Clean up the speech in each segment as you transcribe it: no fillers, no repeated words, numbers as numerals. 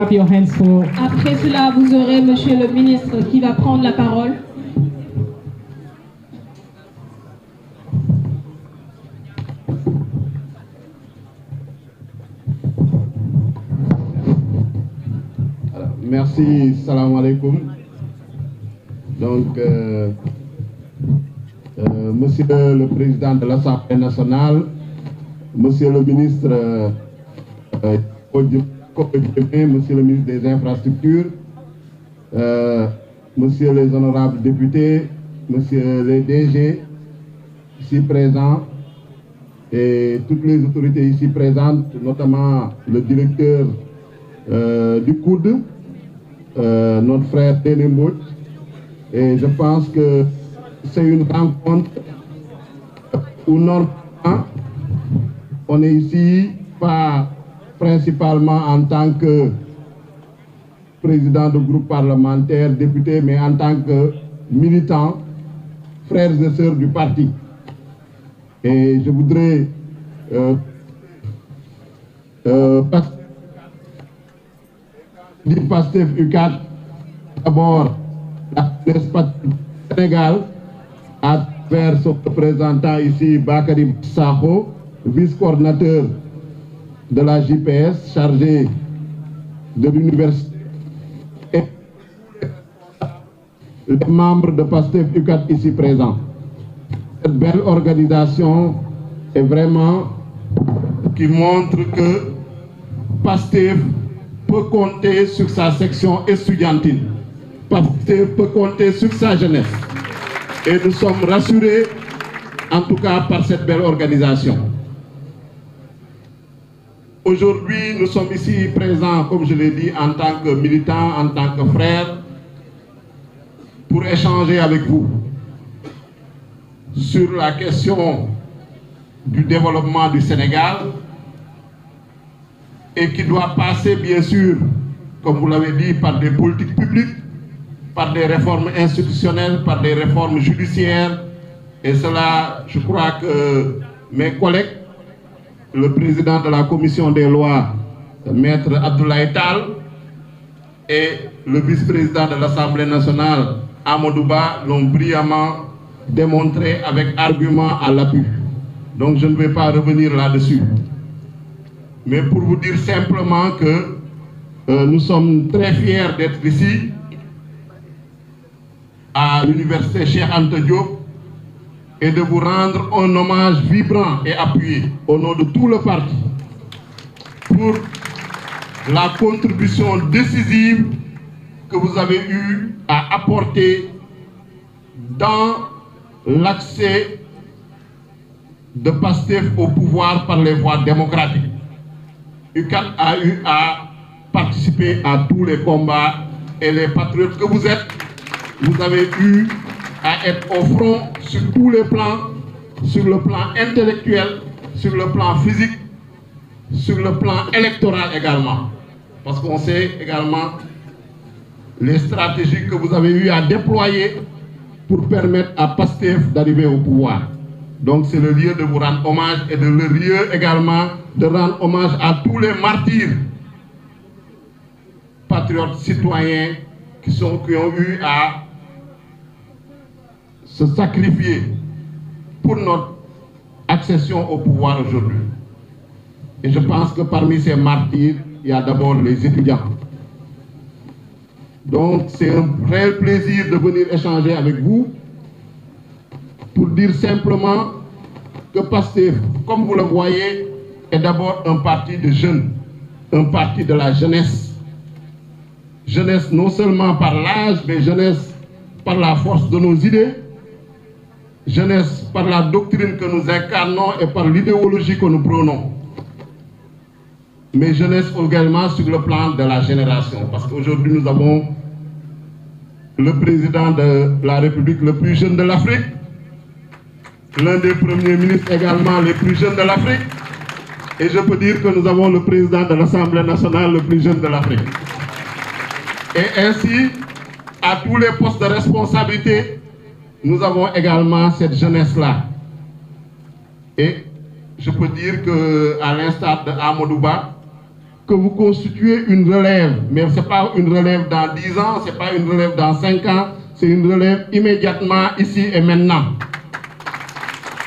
Clap your hands for... Après cela, vous aurez Monsieur le ministre qui va prendre la parole. Merci, salam alaikum. Donc, Monsieur le Président de l'Assemblée nationale, Monsieur le ministre Monsieur le ministre des Infrastructures, Monsieur les honorables députés, Monsieur les DG ici présents et toutes les autorités ici présentes, notamment le directeur du COUD, notre frère Ténémout. Et je pense que c'est une rencontre où normalement on est ici pas principalement en tant que président de groupe parlementaire, député, mais en tant que militant, frères et sœurs du parti. Et je voudrais Pastef UCAD, d'abord la Sénégal, à travers son représentant ici, Bakary Sakho, vice-coordinateur de la JPS, chargé de l'université, et les membres de Pastef UCAD ici présents. Cette belle organisation est vraiment qui montre que Pastef peut compter sur sa section estudiantine. Pastef peut compter sur sa jeunesse. Et nous sommes rassurés, en tout cas, par cette belle organisation. Aujourd'hui, nous sommes ici présents, comme je l'ai dit, en tant que militants, en tant que frères, pour échanger avec vous sur la question du développement du Sénégal et qui doit passer, bien sûr, comme vous l'avez dit, par des politiques publiques, par des réformes institutionnelles, par des réformes judiciaires. Et cela, je crois que mes collègues, le président de la commission des lois, Maître Abdoulaye Tal, et le vice-président de l'Assemblée nationale, Amadou Ba, l'ont brillamment démontré avec argument à l'appui. Donc je ne vais pas revenir là-dessus. Mais pour vous dire simplement que nous sommes très fiers d'être ici, à l'université Cheikh Anta Diop, et de vous rendre un hommage vibrant et appuyé au nom de tout le parti pour la contribution décisive que vous avez eu à apporter dans l'accès de Pastef au pouvoir par les voies démocratiques. UCAD a eu à participer à tous les combats et les patriotes que vous êtes, vous avez eu à être au front sur tous les plans, sur le plan intellectuel, sur le plan physique, sur le plan électoral également. Parce qu'on sait également les stratégies que vous avez eu à déployer pour permettre à Pastef d'arriver au pouvoir. Donc c'est le lieu de vous rendre hommage et le lieu également de rendre hommage à tous les martyrs, patriotes, citoyens qui ont eu à se sacrifier pour notre accession au pouvoir aujourd'hui. Et je pense que parmi ces martyrs, il y a d'abord les étudiants. Donc c'est un réel plaisir de venir échanger avec vous pour dire simplement que Pastef, comme vous le voyez, est d'abord un parti de jeunes, un parti de la jeunesse. Jeunesse non seulement par l'âge, mais jeunesse par la force de nos idées, jeunesse par la doctrine que nous incarnons et par l'idéologie que nous prônons. Mais jeunesse également sur le plan de la génération. Parce qu'aujourd'hui, nous avons le président de la République le plus jeune de l'Afrique, l'un des premiers ministres également les plus jeunes de l'Afrique, et je peux dire que nous avons le président de l'Assemblée nationale le plus jeune de l'Afrique. Et ainsi, à tous les postes de responsabilité, nous avons également cette jeunesse-là. Et je peux dire qu'à l'instar de Amadou Ba, que vous constituez une relève, mais ce n'est pas une relève dans 10 ans, ce n'est pas une relève dans 5 ans, c'est une relève immédiatement, ici et maintenant.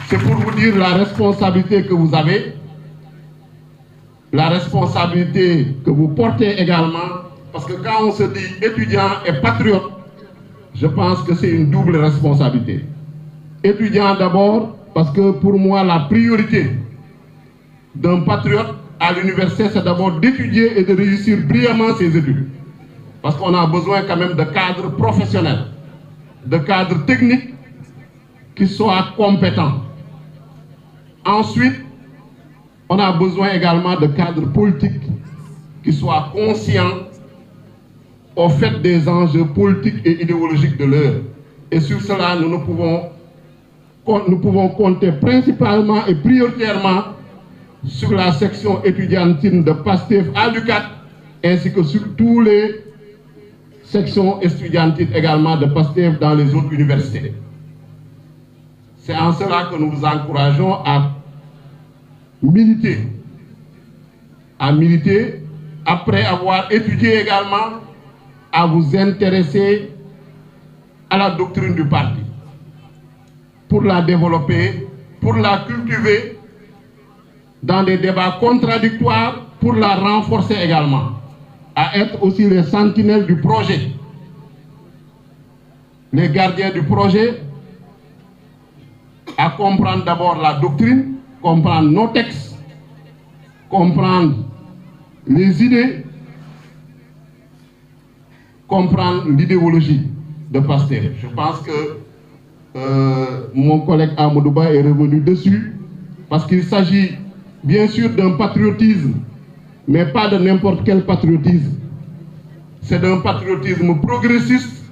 C'est pour vous dire la responsabilité que vous avez, la responsabilité que vous portez également, parce que quand on se dit étudiant et patriote, je pense que c'est une double responsabilité. Étudiant d'abord, parce que pour moi, la priorité d'un patriote à l'université, c'est d'abord d'étudier et de réussir brillamment ses études. Parce qu'on a besoin quand même de cadres professionnels, de cadres techniques qui soient compétents. Ensuite, on a besoin également de cadres politiques qui soient conscients au fait des enjeux politiques et idéologiques de l'heure. Et sur cela, nous pouvons compter principalement et prioritairement sur la section étudiantine de PASTEF à l'UCAD, ainsi que sur toutes les sections étudiantines également de PASTEF dans les autres universités. C'est en cela que nous vous encourageons à militer après avoir étudié également, à vous intéresser à la doctrine du parti, pour la développer, pour la cultiver dans des débats contradictoires, pour la renforcer également, à être aussi les sentinelles du projet, les gardiens du projet, à comprendre d'abord la doctrine, comprendre nos textes, comprendre les idées, comprendre l'idéologie de PASTEF. Je pense que mon collègue Amadouba est revenu dessus, parce qu'il s'agit bien sûr d'un patriotisme, mais pas de n'importe quel patriotisme. C'est d'un patriotisme progressiste,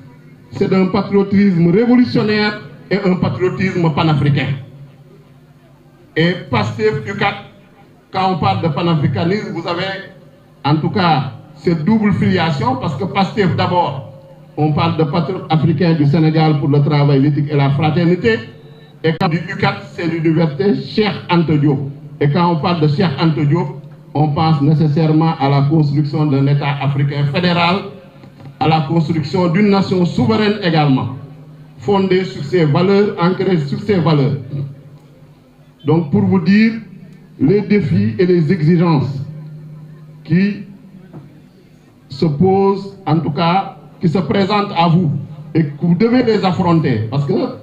c'est d'un patriotisme révolutionnaire et un patriotisme panafricain. Et PASTEF, UCAD, quand on parle de panafricanisme, vous avez en tout cas cette double filiation, parce que PASTEF d'abord, on parle de patriote africain du Sénégal pour le travail, l'éthique et la fraternité, et quand du UCAD, c'est l'université Cheikh Anta Diop. Et quand on parle de Cheikh Anta Diop, on pense nécessairement à la construction d'un État africain fédéral, à la construction d'une nation souveraine également, fondée sur ses valeurs, ancrée sur ses valeurs. Donc pour vous dire les défis et les exigences qui se posent, en tout cas, qui se présentent à vous et que vous devez les affronter, parce que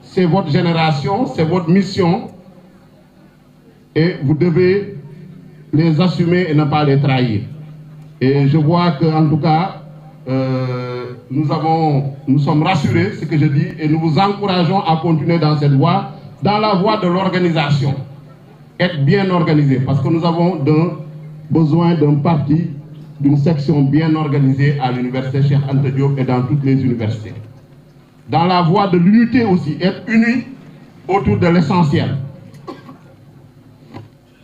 c'est votre génération, c'est votre mission, et vous devez les assumer et ne pas les trahir. Et je vois que, en tout cas, nous sommes rassurés, ce que je dis, et nous vous encourageons à continuer dans cette voie, dans la voie de l'organisation. Être bien organisé, parce que nous avons besoin d'un parti, d'une section bien organisée à l'université Cheikh Anta Diop et dans toutes les universités. Dans la voie de l'unité aussi, être unis autour de l'essentiel.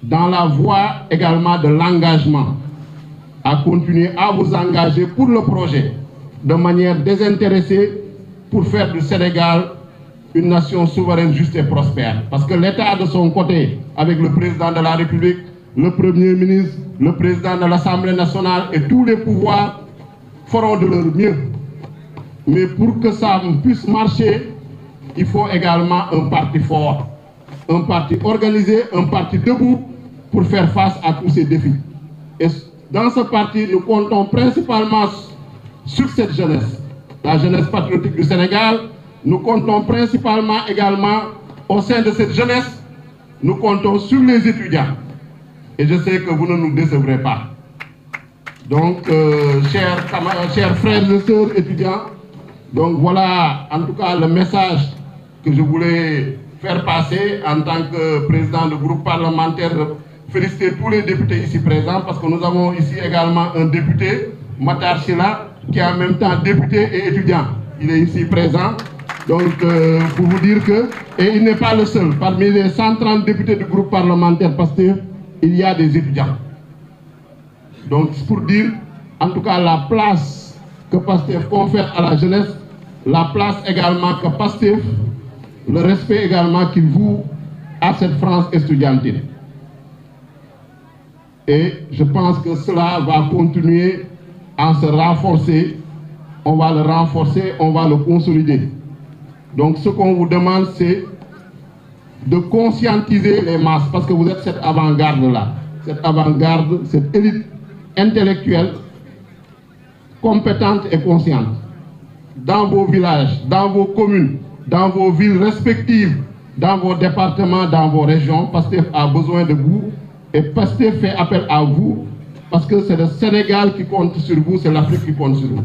Dans la voie également de l'engagement, à continuer à vous engager pour le projet de manière désintéressée pour faire du Sénégal une nation souveraine, juste et prospère. Parce que l'État de son côté, avec le président de la République, le Premier ministre, le président de l'Assemblée nationale et tous les pouvoirs feront de leur mieux. Mais pour que ça puisse marcher, il faut également un parti fort, un parti organisé, un parti debout pour faire face à tous ces défis. Et dans ce parti, nous comptons principalement sur cette jeunesse, la jeunesse patriotique du Sénégal. Nous comptons principalement également au sein de cette jeunesse, nous comptons sur les étudiants. Et je sais que vous ne nous décevrez pas. Donc, chers frères et sœurs étudiants, donc voilà en tout cas le message que je voulais faire passer en tant que président du groupe parlementaire. Féliciter tous les députés ici présents, parce que nous avons ici également un député, Matar Sylla, qui est en même temps député et étudiant. Il est ici présent. Donc, pour vous dire que, et il n'est pas le seul, parmi les 130 députés du groupe parlementaire PASTEF, il y a des étudiants. Donc, c'est pour dire, en tout cas, la place que PASTEF confère à la jeunesse, la place également que PASTEF, le respect également qu'il voue à cette France estudiantine. Et je pense que cela va continuer à se renforcer. On va le renforcer, on va le consolider. Donc ce qu'on vous demande, c'est de conscientiser les masses, parce que vous êtes cette avant-garde-là, cette avant-garde, cette élite intellectuelle, compétente et consciente. Dans vos villages, dans vos communes, dans vos villes respectives, dans vos départements, dans vos régions, PASTEF a besoin de vous et PASTEF fait appel à vous parce que c'est le Sénégal qui compte sur vous, c'est l'Afrique qui compte sur vous.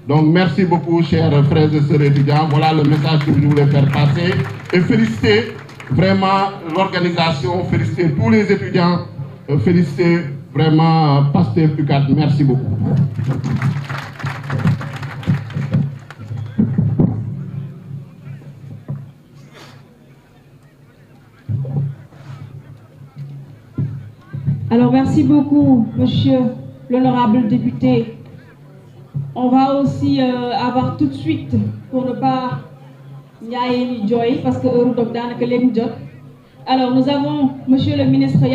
Donc merci beaucoup, chers frères et sœurs étudiants. Voilà le message que je voulais faire passer. Et féliciter vraiment l'organisation, féliciter tous les étudiants, féliciter vraiment PASTEF UCAD. Merci beaucoup. Alors merci beaucoup, monsieur l'honorable député. On va aussi avoir tout de suite, pour ne pas Ndiaye ni Joy, parce que alors nous avons monsieur le ministre